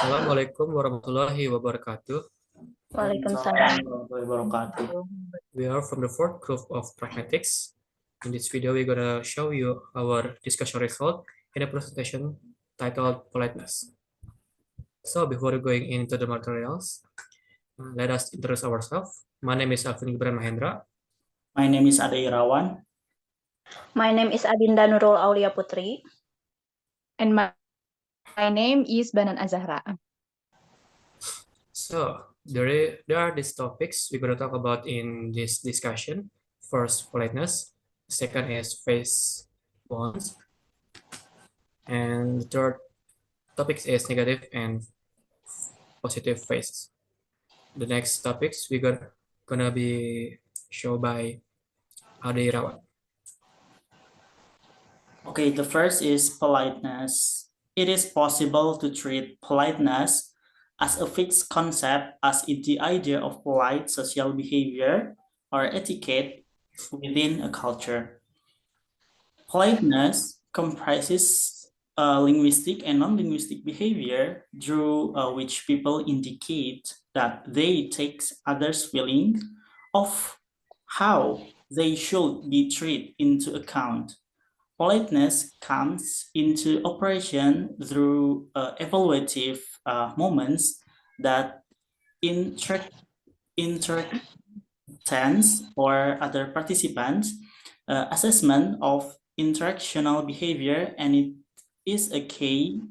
Assalamualaikum warahmatullahi wabarakatuh. Waalaikumsalam. Waalaikumsalam warahmatullahi wabarakatuh. We are from the fourth group of pragmatics. In this video, we're gonna show you our discussion result in a presentation titled politeness. So before going into the materials, let us introduce ourselves. My name is Alvin Ibrahim Mahendra. My name is Ade Irawan. My name is Adinda Nurul Aulia Putri. And my name is Banan Azahra. So there are these topics we're gonna talk about in this discussion. First, politeness. Second is face bonds. And the third topic is negative and positive faces. The next topics we're gonna be shown by Ade Irawan. Okay, the first is politeness. It is possible to treat politeness as a fixed concept as if the idea of polite social behavior or etiquette within a culture. Politeness comprises linguistic and non-linguistic behavior through which people indicate that they take others' feeling of how they should be treated into account. Politeness comes into operation through evaluative moments that interactants or other participants assessment of interactional behavior, and it is a key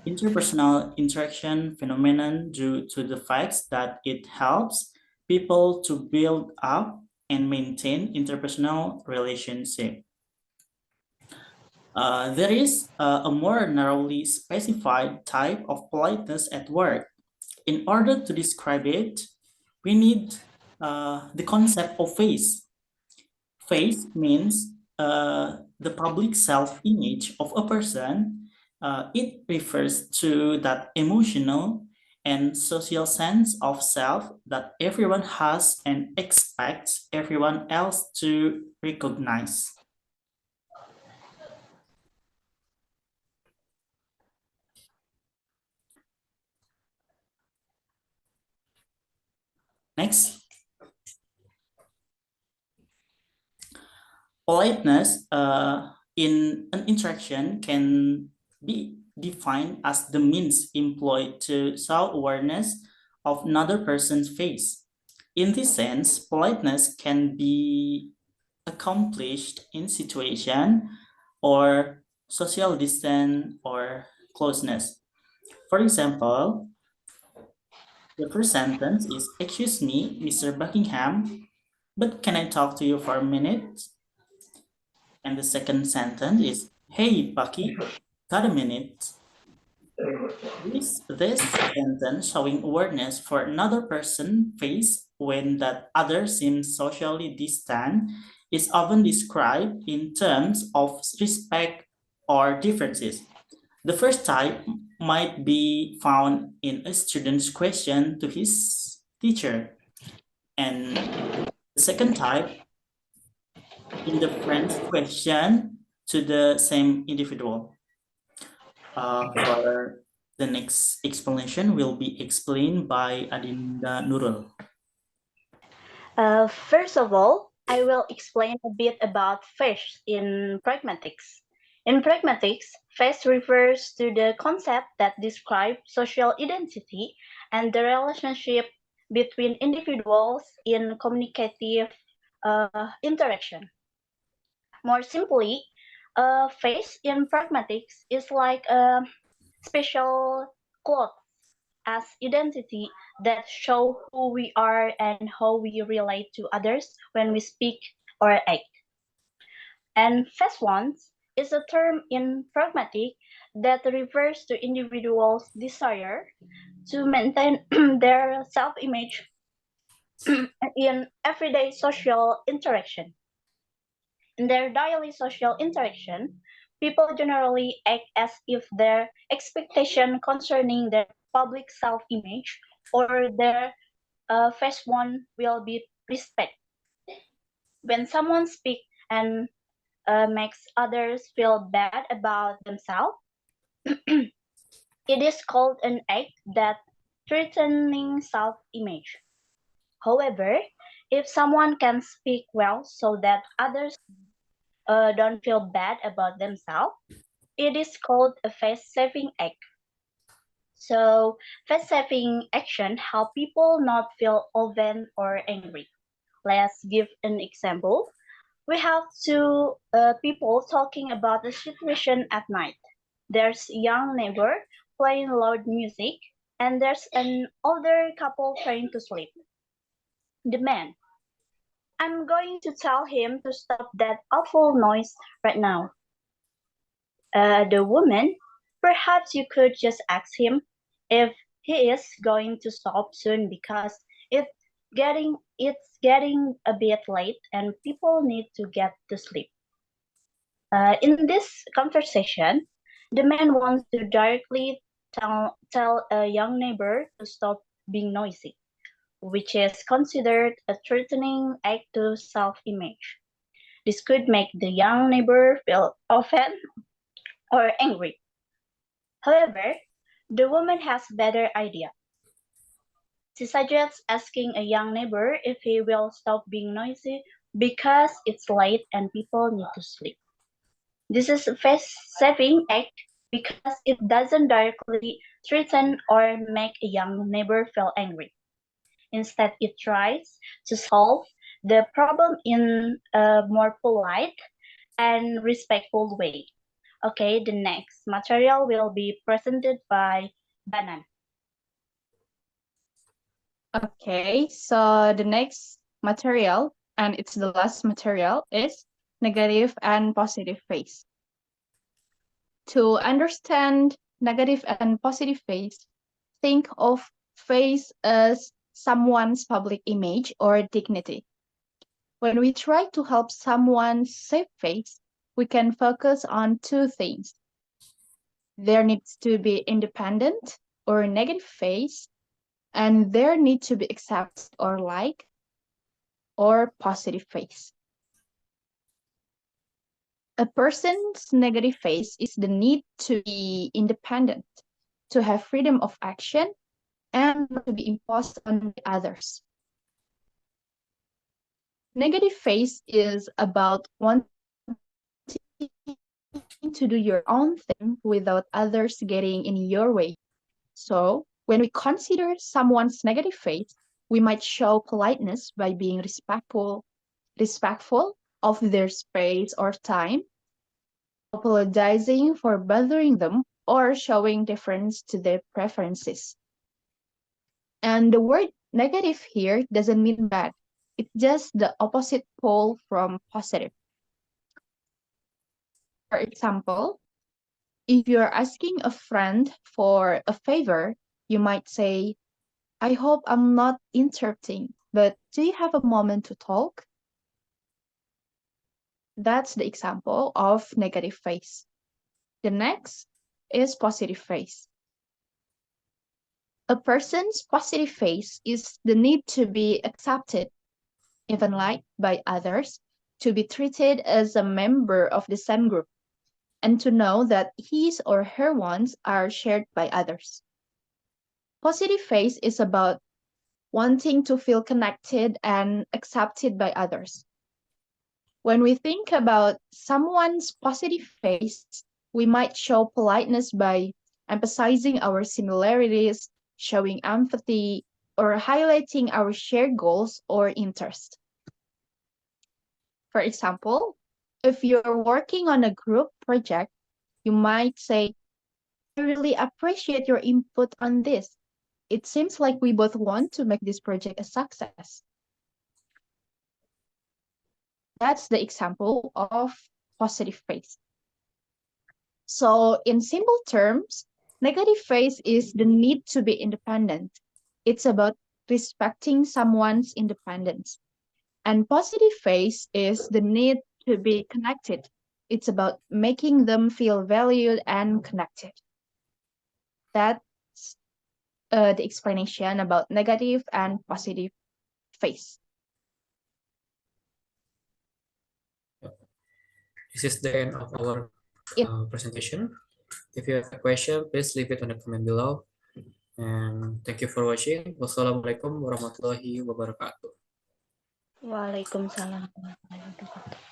interpersonal interaction phenomenon due to the fact that it helps people to build up and maintain interpersonal relationship. There is a more narrowly specified type of politeness at work. In order to describe it, we need the concept of face. Face means the public self-image of a person. It refers to that emotional and social sense of self that everyone has and expects everyone else to recognize. Next. Politeness in an interaction can be defined as the means employed to show awareness of another person's face. In this sense, politeness can be accomplished in situation or social distance or closeness. For example, the first sentence is, "Excuse me, Mr. Buckingham, but can I talk to you for a minute?" And the second sentence is, "Hey, Bucky, got a minute?" This sentence showing awareness for another person's face when that other seems socially distant is often described in terms of respect or differences. The first type might be found in a student's question to his teacher, and the second type in the friend's question to the same individual. For the next explanation will be explained by Adinda Nurul. First of all, I will explain a bit about face in pragmatics. In pragmatics, face refers to the concept that describes social identity and the relationship between individuals in communicative interaction. More simply, face in pragmatics is like a special cloth as identity that show who we are and how we relate to others when we speak or act. And face ones is a term in pragmatic that refers to individuals' desire to maintain their self-image in everyday social interaction. In their daily social interaction, people generally act as if their expectation concerning their public self-image or their face one will be respect. When someone speaks and makes others feel bad about themselves, It is called an act that threatening self-image. However, if someone can speak well so that others don't feel bad about themselves, it is called a face-saving act. So, face-saving action help people not feel offended or angry. Let's give an example. We have two people talking about the situation at night. There's a young neighbor playing loud music, and there's an older couple trying to sleep. The man, I'm going to tell him to stop that awful noise right now. The woman, perhaps you could just ask him if he is going to stop soon because it's getting a bit late and people need to get to sleep. In this conversation, the man wants to directly tell a young neighbor to stop being noisy, which is considered a threatening act to self-image. This could make the young neighbor feel offended or angry. However, the woman has a better idea. She suggests asking a young neighbor if he will stop being noisy because it's late and people need to sleep. This is a face-saving act because it doesn't directly threaten or make a young neighbor feel angry. Instead, it tries to solve the problem in a more polite and respectful way. Okay, the next material will be presented by Banan. Okay, so the next material, and it's the last material, is negative and positive phase. To understand negative and positive phase, think of phase as someone's public image or dignity. When we try to help someone save face, we can focus on two things. There needs to be independent or negative phase, and there need to be accepted or like or positive phase. A person's negative phase is the need to be independent, to have freedom of action, and not to be imposed on others. Negative phase is about wanting to do your own thing without others getting in your way. So, when we consider someone's negative phase, we might show politeness by being respectful of their space or time, apologizing for bothering them, or showing deference to their preferences. And the word negative here doesn't mean bad. It's just the opposite pole from positive. For example, if you're asking a friend for a favor, you might say, I hope I'm not interrupting, but do you have a moment to talk? That's the example of negative phase. The next is positive phase. A person's positive phase is the need to be accepted, even liked by others, to be treated as a member of the same group, and to know that his or her wants are shared by others. Positive phase is about wanting to feel connected and accepted by others. When we think about someone's positive phase, we might show politeness by emphasizing our similarities, showing empathy, or highlighting our shared goals or interests. For example, if you're working on a group project, you might say, I really appreciate your input on this. It seems like we both want to make this project a success. That's the example of positive phase. So in simple terms, negative phase is the need to be independent. It's about respecting someone's independence. And positive phase is the need to be connected. It's about making them feel valued and connected. That's the explanation about negative and positive phase. This is the end of our It- presentation. If you have a question, please leave it on the comment below. And thank you for watching. Wassalamualaikum warahmatullahi wabarakatuh. Waalaikumsalam warahmatullahi wabarakatuh.